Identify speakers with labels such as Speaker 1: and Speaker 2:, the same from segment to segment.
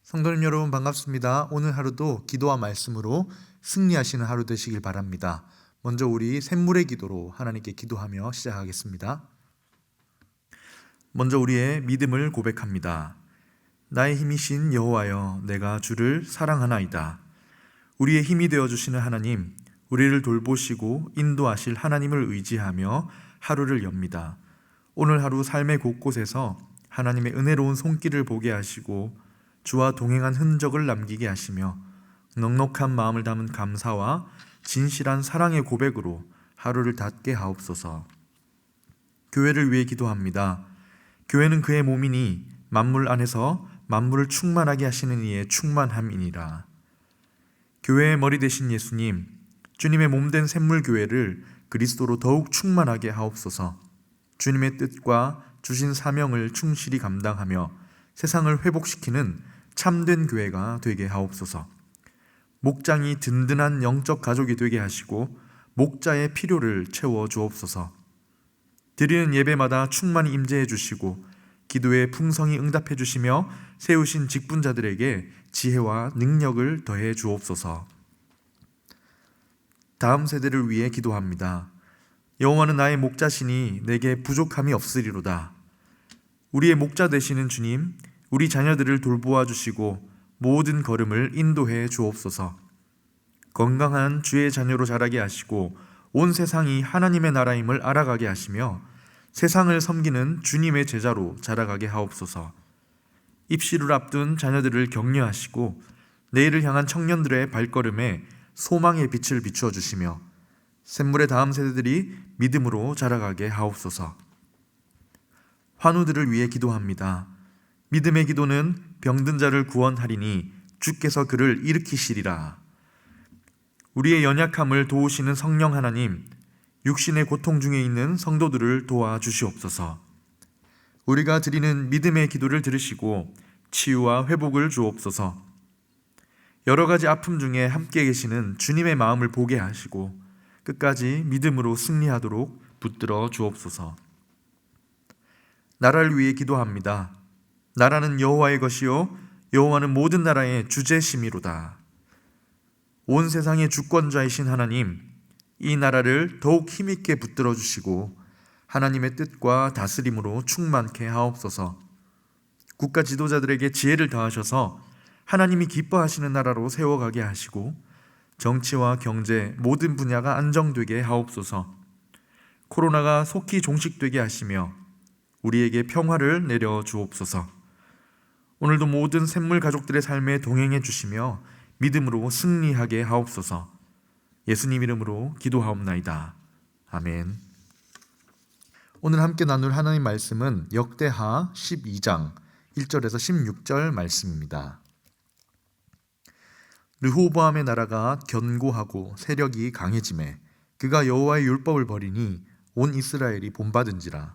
Speaker 1: 성도님 여러분 반갑습니다. 오늘 하루도 기도와 말씀으로 승리하시는 하루 되시길 바랍니다. 먼저 우리 샘물의 기도로 하나님께 기도하며 시작하겠습니다. 먼저 우리의 믿음을 고백합니다. 나의 힘이신 여호와여, 내가 주를 사랑하나이다. 우리의 힘이 되어주시는 하나님, 우리를 돌보시고 인도하실 하나님을 의지하며 하루를 엽니다. 오늘 하루 삶의 곳곳에서 하나님의 은혜로운 손길을 보게 하시고 주와 동행한 흔적을 남기게 하시며 넉넉한 마음을 담은 감사와 진실한 사랑의 고백으로 하루를 닫게 하옵소서. 교회를 위해 기도합니다. 교회는 그의 몸이니 만물 안에서 만물을 충만하게 하시는 이의 충만함이니라. 교회의 머리 되신 예수님, 주님의 몸된 샘물교회를 그리스도로 더욱 충만하게 하옵소서. 주님의 뜻과 주신 사명을 충실히 감당하며 세상을 회복시키는 참된 교회가 되게 하옵소서. 목장이 든든한 영적 가족이 되게 하시고 목자의 필요를 채워 주옵소서. 드리는 예배마다 충만히 임재해 주시고 기도에 풍성히 응답해 주시며 세우신 직분자들에게 지혜와 능력을 더해 주옵소서. 다음 세대를 위해 기도합니다. 여호와는 나의 목자시니 내게 부족함이 없으리로다. 우리의 목자 되시는 주님, 우리 자녀들을 돌보아 주시고 모든 걸음을 인도해 주옵소서. 건강한 주의 자녀로 자라게 하시고 온 세상이 하나님의 나라임을 알아가게 하시며 세상을 섬기는 주님의 제자로 자라가게 하옵소서. 입시를 앞둔 자녀들을 격려하시고 내일을 향한 청년들의 발걸음에 소망의 빛을 비추어 주시며 샘물의 다음 세대들이 믿음으로 자라가게 하옵소서. 환우들을 위해 기도합니다. 믿음의 기도는 병든 자를 구원하리니 주께서 그를 일으키시리라. 우리의 연약함을 도우시는 성령 하나님, 육신의 고통 중에 있는 성도들을 도와주시옵소서. 우리가 드리는 믿음의 기도를 들으시고 치유와 회복을 주옵소서. 여러 가지 아픔 중에 함께 계시는 주님의 마음을 보게 하시고 끝까지 믿음으로 승리하도록 붙들어 주옵소서. 나라를 위해 기도합니다. 나라는 여호와의 것이요 여호와는 모든 나라의 주제심이로다. 온 세상의 주권자이신 하나님, 이 나라를 더욱 힘있게 붙들어 주시고 하나님의 뜻과 다스림으로 충만케 하옵소서. 국가 지도자들에게 지혜를 더하셔서 하나님이 기뻐하시는 나라로 세워가게 하시고 정치와 경제 모든 분야가 안정되게 하옵소서. 코로나가 속히 종식되게 하시며 우리에게 평화를 내려 주옵소서. 오늘도 모든 샘물 가족들의 삶에 동행해 주시며 믿음으로 승리하게 하옵소서. 예수님 이름으로 기도하옵나이다. 아멘. 오늘 함께 나눌 하나님 말씀은 역대하 12장 1절에서 16절 말씀입니다. 르호보암의 나라가 견고하고 세력이 강해지매 그가 여호와의 율법을 버리니 온 이스라엘이 본받은지라.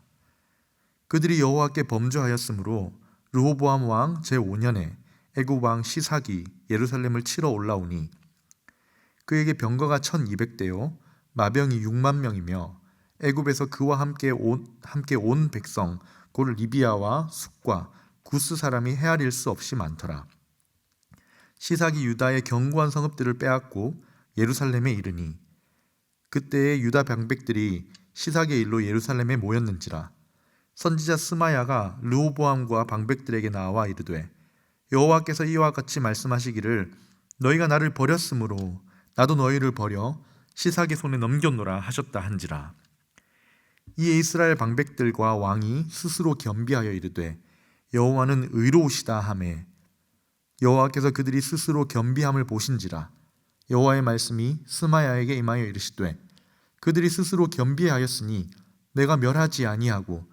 Speaker 1: 그들이 여호와께 범죄하였으므로 르호보암 왕 제5년에 애굽 왕 시삭이 예루살렘을 치러 올라오니 그에게 병거가 1200대요 마병이 6만 명이며 애굽에서 그와 함께 온 백성 곧 리비아와 숫과 구스 사람이 헤아릴 수 없이 많더라. 시삭이 유다의 견고한 성읍들을 빼앗고 예루살렘에 이르니 그때에 유다 방백들이 시삭의 일로 예루살렘에 모였는지라. 선지자 스마야가 르호보암과 방백들에게 나와 이르되 여호와께서 이와 같이 말씀하시기를 너희가 나를 버렸으므로 나도 너희를 버려 시삭의 손에 넘겼노라 하셨다 한지라. 이에 이스라엘 방백들과 왕이 스스로 겸비하여 이르되 여호와는 의로우시다 하매 여호와께서 그들이 스스로 겸비함을 보신지라. 여호와의 말씀이 스마야에게 임하여 이르시되 그들이 스스로 겸비하였으니 내가 멸하지 아니하고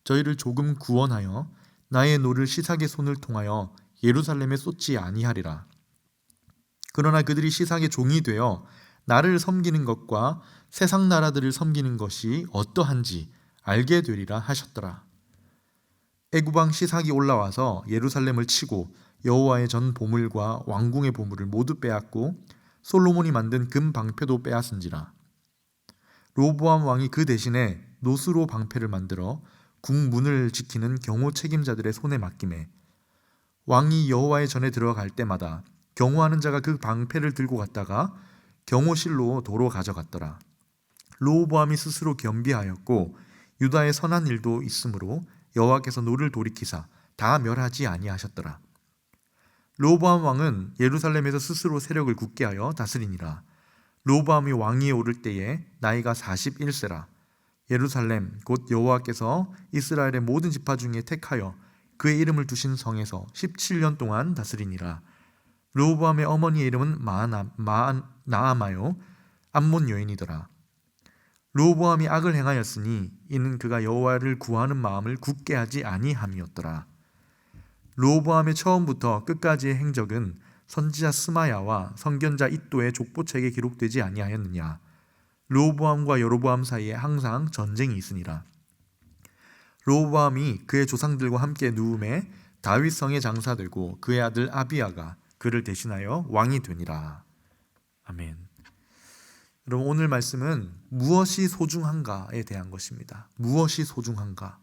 Speaker 1: 저희를 조금 구원하여 나의 노를 시삭의 손을 통하여 예루살렘에 쏟지 아니하리라. 그러나 그들이 시삭의 종이 되어 나를 섬기는 것과 세상 나라들을 섬기는 것이 어떠한지 알게 되리라 하셨더라. 애굽 왕 시삭이 올라와서 예루살렘을 치고 여호와의 전 보물과 왕궁의 보물을 모두 빼앗고 솔로몬이 만든 금 방패도 빼앗은지라. 르호보암 왕이 그 대신에 노스로 방패를 만들어 궁문을 지키는 경호 책임자들의 손에 맡기매 왕이 여호와의 전에 들어갈 때마다 경호하는 자가 그 방패를 들고 갔다가 경호실로 도로 가져갔더라. 르호보암이 스스로 겸비하였고 유다의 선한 일도 있으므로 여호와께서 노를 돌이키사 다 멸하지 아니하셨더라. 르호보암 왕은 예루살렘에서 스스로 세력을 굳게 하여 다스리니라. 르호보암이 왕위에 오를 때에 나이가 41세라. 예루살렘 곧 여호와께서 이스라엘의 모든 지파 중에 택하여 그의 이름을 두신 성에서 17년 동안 다스리니라. 르호보암의 어머니의 이름은 나아마요 암몬 여인이더라. 르호보암이 악을 행하였으니 이는 그가 여호와를 구하는 마음을 굳게 하지 아니함이었더라. 르호보암의 처음부터 끝까지의 행적은 선지자 스마야와 선견자 iddo의 족보책에 기록되지 아니하였느냐. 르호보암과 여로보암 사이에 항상 전쟁이 있으니라. 르호보암이 그의 조상들과 함께 누움에 다윗 성에 장사되고 그의 아들 아비야가 그를 대신하여 왕이 되니라. 아멘. 여러분, 오늘 말씀은 무엇이 소중한가에 대한 것입니다. 무엇이 소중한가?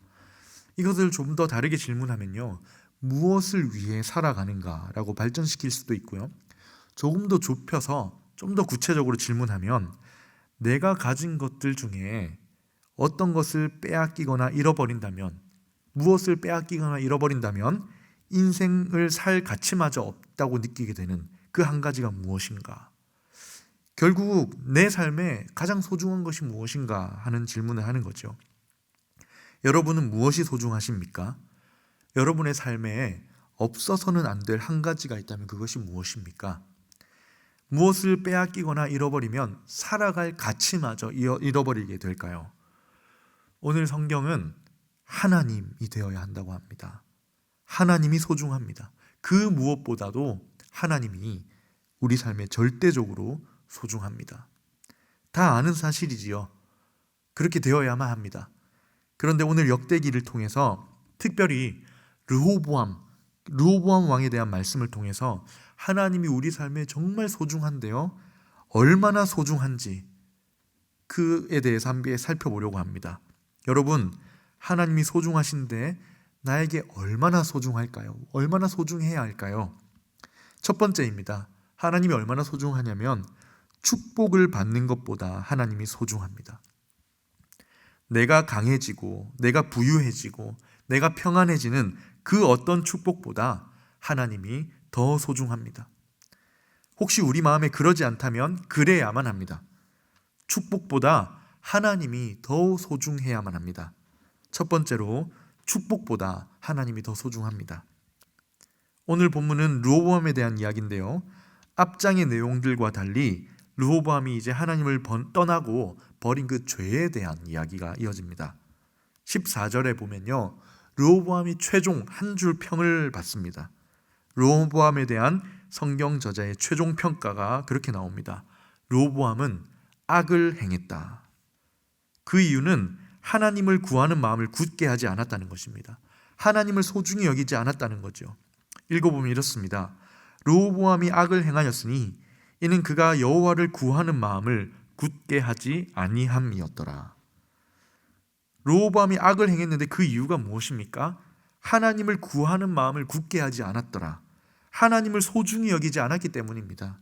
Speaker 1: 이것을 좀 더 다르게 질문하면요, 무엇을 위해 살아가는가라고 발전시킬 수도 있고요, 조금 더 좁혀서 좀 더 구체적으로 질문하면 내가 가진 것들 중에 어떤 것을 빼앗기거나 잃어버린다면, 무엇을 빼앗기거나 잃어버린다면 인생을 살 가치마저 없다고 느끼게 되는 그 한 가지가 무엇인가? 결국 내 삶에 가장 소중한 것이 무엇인가 하는 질문을 하는 거죠. 여러분은 무엇이 소중하십니까? 여러분의 삶에 없어서는 안 될 한 가지가 있다면 그것이 무엇입니까? 무엇을 빼앗기거나 잃어버리면 살아갈 가치마저 잃어버리게 될까요? 오늘 성경은 하나님이 되어야 한다고 합니다. 하나님이 소중합니다. 그 무엇보다도 하나님이 우리 삶에 절대적으로 소중합니다. 다 아는 사실이지요. 그렇게 되어야만 합니다. 그런데 오늘 역대기를 통해서 특별히 르호보암 왕에 대한 말씀을 통해서 하나님이 우리 삶에 정말 소중한데요, 얼마나 소중한지 그에 대해서 함께 살펴보려고 합니다. 여러분, 하나님이 소중하신데 나에게 얼마나 소중할까요? 얼마나 소중해야 할까요? 첫 번째입니다. 하나님이 얼마나 소중하냐면 축복을 받는 것보다 하나님이 소중합니다. 내가 강해지고 내가 부유해지고 내가 평안해지는 그 어떤 축복보다 하나님이 더 소중합니다. 혹시 우리 마음에 그러지 않다면 그래야만 합니다. 축복보다 하나님이 더 소중해야만 합니다. 첫 번째로 축복보다 하나님이 더 소중합니다. 오늘 본문은 르호보암에 대한 이야기인데요, 앞장의 내용들과 달리 르호보암이 이제 하나님을 떠나고 버린 그 죄에 대한 이야기가 이어집니다. 14절에 보면요, 르호보암이 최종 한 줄 평을 받습니다. 르호보암에 대한 성경 저자의 최종 평가가 그렇게 나옵니다. 르호보암은 악을 행했다. 그 이유는 하나님을 구하는 마음을 굳게 하지 않았다는 것입니다. 하나님을 소중히 여기지 않았다는 거죠. 읽어보면 이렇습니다. 르호보암이 악을 행하였으니 이는 그가 여호와를 구하는 마음을 굳게 하지 아니함이었더라. 르호보암이 악을 행했는데 그 이유가 무엇입니까? 하나님을 구하는 마음을 굳게 하지 않았더라. 하나님을 소중히 여기지 않았기 때문입니다.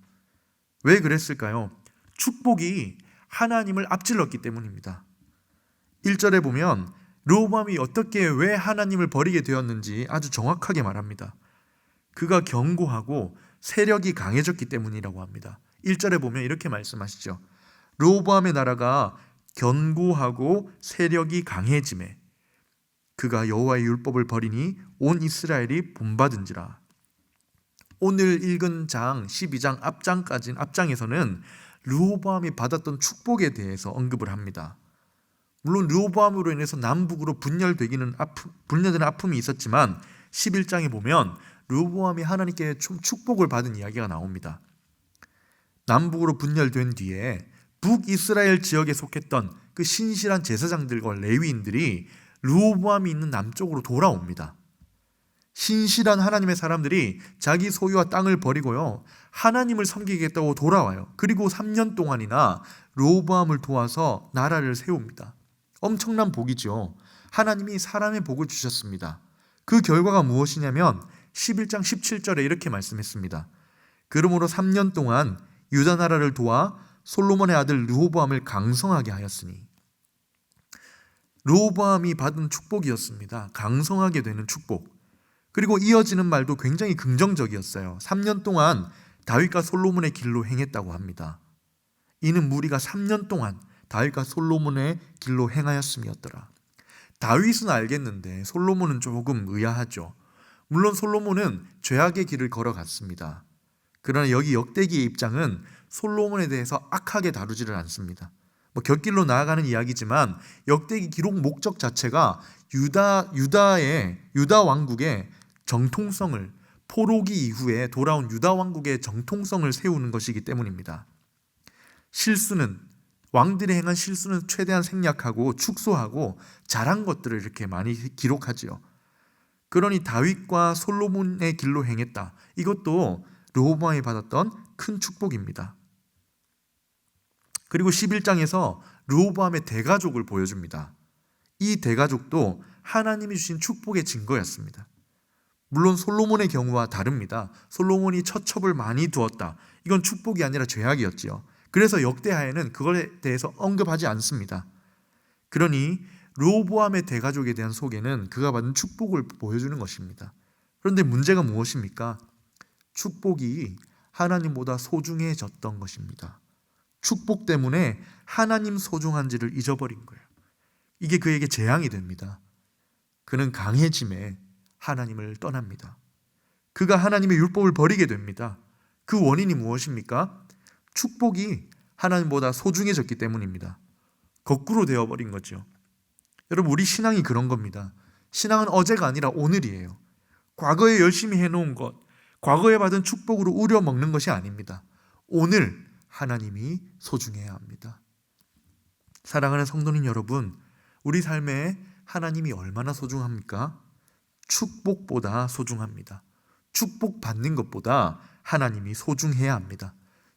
Speaker 1: 왜 그랬을까요? 축복이 하나님을 앞질렀기 때문입니다. 1절에 보면 르호보암이 어떻게 왜 하나님을 버리게 되었는지 아주 정확하게 말합니다. 그가 견고하고 세력이 강해졌기 때문이라고 합니다. 1절에 보면 이렇게 말씀하시죠. 르호보암의 나라가 견고하고 세력이 강해지매 그가 여호와의 율법을 버리니 온 이스라엘이 본받은지라. 오늘 읽은 장 12장 앞장에서는 르호보암이 받았던 축복에 대해서 언급을 합니다. 물론 르호보암으로 인해서 남북으로 분열되는 아픔이 있었지만 11장에 보면 르호보암이 하나님께 축복을 받은 이야기가 나옵니다. 남북으로 분열된 뒤에 북이스라엘 지역에 속했던 그 신실한 제사장들과 레위인들이 르호보암이 있는 남쪽으로 돌아옵니다. 신실한 하나님의 사람들이 자기 소유와 땅을 버리고요, 하나님을 섬기겠다고 돌아와요. 그리고 3년 동안이나 르호보암을 도와서 나라를 세웁니다. 엄청난 복이죠. 하나님이 사람의 복을 주셨습니다. 그 결과가 무엇이냐면 11장 17절에 이렇게 말씀했습니다. 그러므로 3년 동안 유다 나라를 도와 솔로몬의 아들 르호보암을 강성하게 하였으니, 르호보암이 받은 축복이었습니다. 강성하게 되는 축복. 그리고 이어지는 말도 굉장히 긍정적이었어요. 3년 동안 다윗과 솔로몬의 길로 행했다고 합니다. 이는 무리가 3년 동안 다윗과 솔로몬의 길로 행하였음이었더라. 다윗은 알겠는데 솔로몬은 조금 의아하죠. 물론 솔로몬은 죄악의 길을 걸어갔습니다. 그러나 여기 역대기의 입장은 솔로몬에 대해서 악하게 다루지를 않습니다. 곁길로 나아가는 이야기지만 역대기 기록 목적 자체가 유다 왕국의 정통성을, 포로기 이후에 돌아온 유다 왕국의 정통성을 세우는 것이기 때문입니다. 왕들이 행한 실수는 최대한 생략하고 축소하고 잘한 것들을 이렇게 많이 기록하지요. 그러니 다윗과 솔로몬의 길로 행했다. 이것도 르호보암이 받았던 큰 축복입니다. 그리고 11장에서 르호보암의 대가족을 보여줍니다. 이 대가족도 하나님이 주신 축복의 증거였습니다. 물론 솔로몬의 경우와 다릅니다. 솔로몬이 처첩을 많이 두었다. 이건 축복이 아니라 죄악이었지요. 그래서 역대하에는 그것에 대해서 언급하지 않습니다. 그러니 르호보암의 대가족에 대한 소개는 그가 받은 축복을 보여주는 것입니다. 그런데 문제가 무엇입니까? 축복이 하나님보다 소중해졌던 것입니다. 축복 때문에 하나님 소중한지를 잊어버린 거예요. 이게 그에게 재앙이 됩니다. 그는 강해짐에 하나님을 떠납니다. 그가 하나님의 율법을 버리게 됩니다. 그 원인이 무엇입니까? 축복이 하나님보다 소중해졌기 때문입니다. 거꾸로 되어버린 거죠. 여러분, 우리 신앙이 그런 겁니다. 신앙은 어제가 아니라 오늘이에요. 과거에 열심히 해놓은 것, 과거에 받은 축복으로 우려먹는 것이 아닙니다. 오늘 하나님이 소중해야 합니다. 사랑하는 성도님 여러분, 우리 삶에 하나님이 얼마나 소중합니까? 축복보다 소중합니다. 축복받는 것보다 하나님이 소중해야 합니다.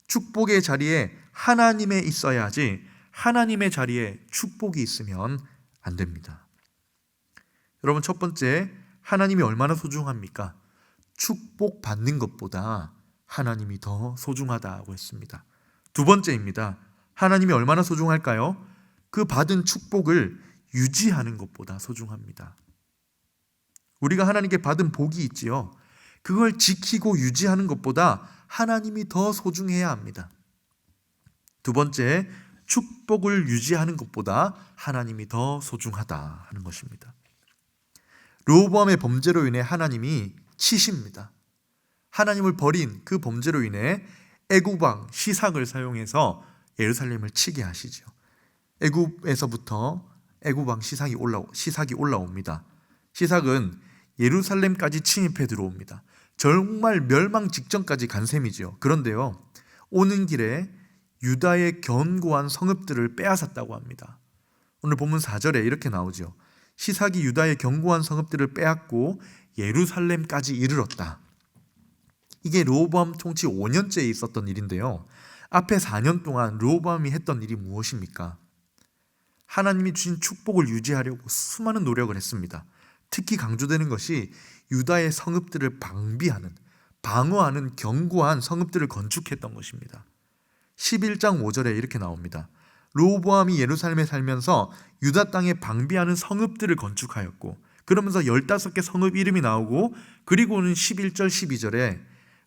Speaker 1: 축복의 자리에 하나님에 있어야 하지 하나님의 자리에 축복이 있으면 안 됩니다. 여러분, 첫 번째, 하나님이 얼마나 소중합니까? 축복받는 것보다 하나님이 더 소중하다고 했습니다. 두 번째입니다. 하나님이 얼마나 소중할까요? 그 받은 축복을 유지하는 것보다 소중합니다. 우리가 하나님께 받은 복이 있지요. 그걸 지키고 유지하는 것보다 하나님이 더 소중해야 합니다. 두 번째, 축복을 유지하는 것보다 하나님이 더 소중하다 하는 것입니다. 르호보암의 범죄로 인해 하나님이 치십니다. 하나님을 버린 그 범죄로 인해 애굽왕 시삭을 사용해서 예루살렘을 치게 하시죠. 애굽에서부터 애굽왕 시삭이 올라옵니다. 시삭은 예루살렘까지 침입해 들어옵니다. 정말 멸망 직전까지 간 셈이죠. 그런데요, 오는 길에 유다의 견고한 성읍들을 빼앗았다고 합니다. 오늘 본문 4절에 이렇게 나오죠. 시삭이 유다의 견고한 성읍들을 빼앗고 예루살렘까지 이르렀다. 이게 르호보암 통치 5년째에 있었던 일인데요. 앞에 4년 동안 르호보암이 했던 일이 무엇입니까? 하나님이 주신 축복을 유지하려고 수많은 노력을 했습니다. 특히 강조되는 것이 유다의 성읍들을 방어하는 견고한 성읍들을 건축했던 것입니다. 11장 5절에 이렇게 나옵니다. 르호보암이 예루살렘에 살면서 유다 땅에 방비하는 성읍들을 건축하였고, 그러면서 15개 성읍 이름이 나오고, 그리고는 11절 12절에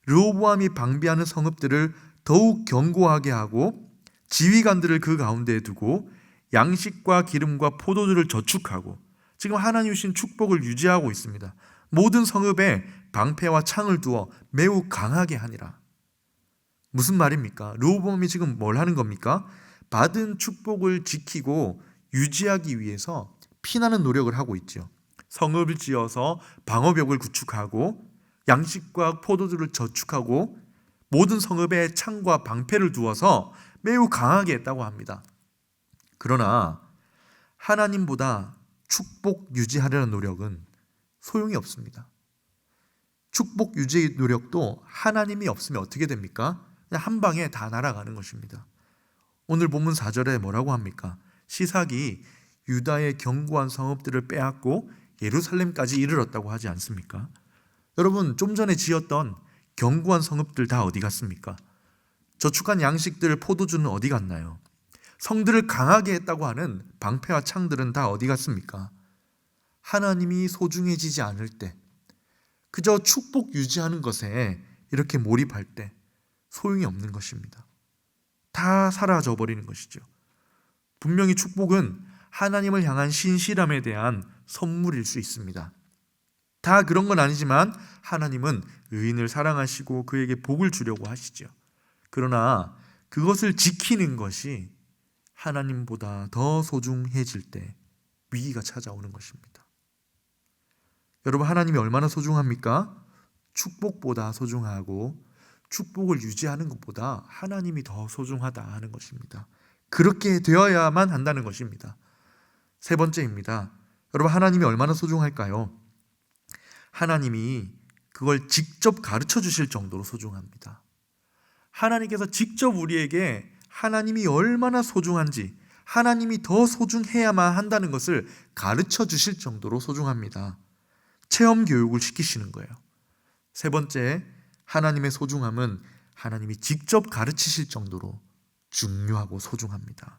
Speaker 1: 르호보암이 방비하는 성읍들을 더욱 견고하게 하고 지휘관들을 그 가운데에 두고 양식과 기름과 포도주를 저축하고, 지금 하나님 주신 축복을 유지하고 있습니다. 모든 성읍에 방패와 창을 두어 매우 강하게 하니라. 무슨 말입니까? 르호보암이 지금 뭘 하는 겁니까? 받은 축복을 지키고 유지하기 위해서 피나는 노력을 하고 있죠. 성읍을 지어서 방어벽을 구축하고 양식과 포도주를 저축하고 모든 성읍에 창과 방패를 두어서 매우 강하게 했다고 합니다. 그러나 하나님보다 축복 유지하려는 노력은 소용이 없습니다. 축복 유지 노력도 하나님이 없으면 어떻게 됩니까? 그냥 한 방에 다 날아가는 것입니다. 오늘 본문 4절에 뭐라고 합니까? 시삭이 유다의 견고한 성읍들을 빼앗고 예루살렘까지 이르렀다고 하지 않습니까? 여러분, 좀 전에 지었던 견고한 성읍들 다 어디 갔습니까? 저축한 양식들, 포도주는 어디 갔나요? 성들을 강하게 했다고 하는 방패와 창들은 다 어디 갔습니까? 하나님이 소중해지지 않을 때, 그저 축복 유지하는 것에 이렇게 몰입할 때 소용이 없는 것입니다. 다 사라져 버리는 것이죠. 분명히 축복은 하나님을 향한 신실함에 대한 선물일 수 있습니다. 다 그런 건 아니지만 하나님은 의인을 사랑하시고 그에게 복을 주려고 하시죠. 그러나 그것을 지키는 것이 하나님보다 더 소중해질 때 위기가 찾아오는 것입니다. 여러분, 하나님이 얼마나 소중합니까? 축복보다 소중하고 축복을 유지하는 것보다 하나님이 더 소중하다 하는 것입니다. 그렇게 되어야만 한다는 것입니다. 세 번째입니다. 여러분, 하나님이 얼마나 소중할까요? 하나님이 그걸 직접 가르쳐 주실 정도로 소중합니다. 하나님께서 직접 우리에게 하나님이 얼마나 소중한지, 하나님이 더 소중해야만 한다는 것을 가르쳐 주실 정도로 소중합니다. 체험 교육을 시키시는 거예요. 세 번째, 하나님의 소중함은 하나님이 직접 가르치실 정도로 중요하고 소중합니다.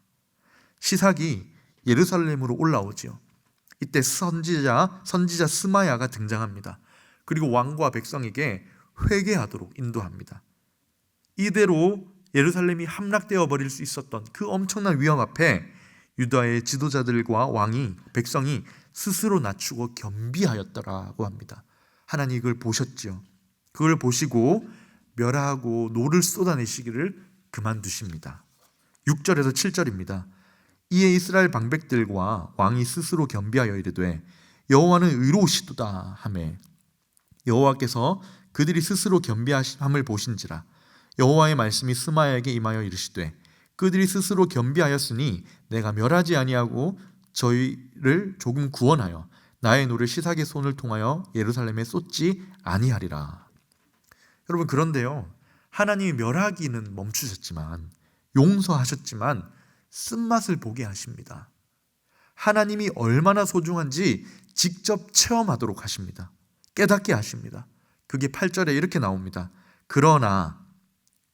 Speaker 1: 시삭이 예루살렘으로 올라오지요. 이때 선지자 스마야가 등장합니다. 그리고 왕과 백성에게 회개하도록 인도합니다. 이대로 예루살렘이 함락되어 버릴 수 있었던 그 엄청난 위험 앞에 유다의 지도자들과 왕이, 백성이 스스로 낮추고 겸비하였더라고 합니다. 하나님이 그걸 보셨죠. 그걸 보시고 멸하고 노를 쏟아내시기를 그만두십니다. 6절에서 7절입니다. 이에 이스라엘 방백들과 왕이 스스로 겸비하여 이르되 여호와는 의로우시도다 하매 여호와께서 그들이 스스로 겸비함을 보신지라 여호와의 말씀이 스마야에게 임하여 이르시되 그들이 스스로 겸비하였으니 내가 멸하지 아니하고 저희를 조금 구원하여 나의 노를 시삭의 손을 통하여 예루살렘에 쏟지 아니하리라. 여러분, 그런데요, 하나님이 멸하기는 멈추셨지만, 용서하셨지만 쓴맛을 보게 하십니다. 하나님이 얼마나 소중한지 직접 체험하도록 하십니다. 깨닫게 하십니다. 그게 8절에 이렇게 나옵니다. 그러나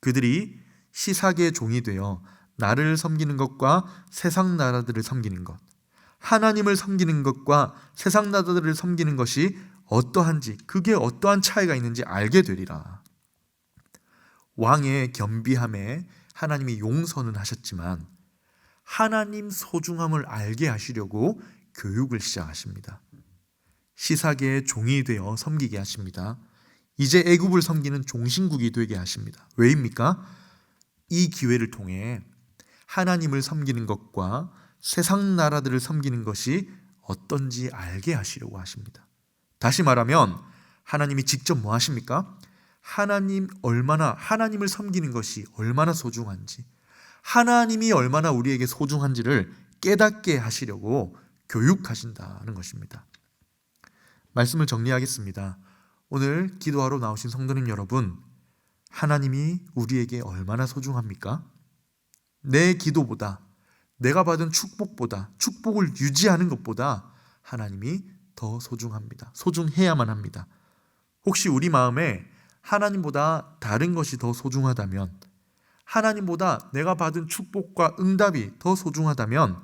Speaker 1: 그들이 시삭의 종이 되어 나를 섬기는 것과 세상 나라들을 섬기는 것, 하나님을 섬기는 것과 세상 나라들을 섬기는 것이 어떠한지, 그게 어떠한 차이가 있는지 알게 되리라. 왕의 겸비함에 하나님이 용서는 하셨지만 하나님 소중함을 알게 하시려고 교육을 시작하십니다. 시삭의 종이 되어 섬기게 하십니다. 이제 애굽을 섬기는 종신국이 되게 하십니다. 왜입니까? 이 기회를 통해 하나님을 섬기는 것과 세상 나라들을 섬기는 것이 어떤지 알게 하시려고 하십니다. 다시 말하면 하나님이 직접 뭐 하십니까? 하나님을 섬기는 것이 얼마나 소중한지, 하나님이 얼마나 우리에게 소중한지를 깨닫게 하시려고 교육하신다는 것입니다. 말씀을 정리하겠습니다. 오늘 기도하러 나오신 성도님 여러분, 하나님이 우리에게 얼마나 소중합니까? 내 기도보다, 내가 받은 축복보다, 축복을 유지하는 것보다 하나님이 더 소중합니다. 소중해야만 합니다. 혹시 우리 마음에 하나님보다 다른 것이 더 소중하다면, 하나님보다 내가 받은 축복과 응답이 더 소중하다면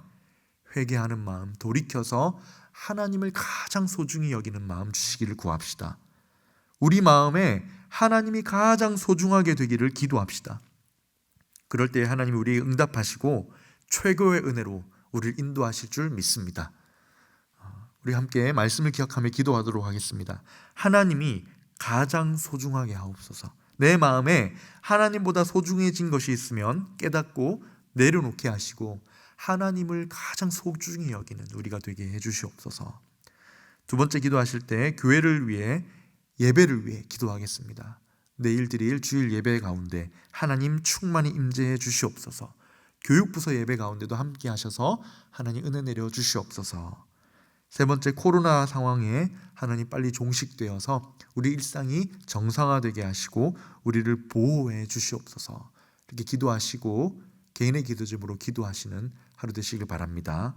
Speaker 1: 회개하는 마음, 돌이켜서 하나님을 가장 소중히 여기는 마음 주시기를 구합시다. 우리 마음에 하나님이 가장 소중하게 되기를 기도합시다. 그럴 때 하나님이 우리에게 응답하시고 최고의 은혜로 우리를 인도하실 줄 믿습니다. 우리 함께 말씀을 기억하며 기도하도록 하겠습니다. 하나님이 가장 소중하게 하옵소서. 내 마음에 하나님보다 소중해진 것이 있으면 깨닫고 내려놓게 하시고 하나님을 가장 소중히 여기는 우리가 되게 해주시옵소서. 두 번째 기도하실 때 교회를 위해, 예배를 위해 기도하겠습니다. 내일 드릴 주일 예배 가운데 하나님 충만히 임재해 주시옵소서. 교육부서 예배 가운데도 함께 하셔서 하나님 은혜 내려 주시옵소서. 세 번째, 코로나 상황에 하나님 빨리 종식되어서 우리 일상이 정상화되게 하시고 우리를 보호해 주시옵소서. 이렇게 기도하시고 개인의 기도집으로 기도하시는 하루 되시길 바랍니다.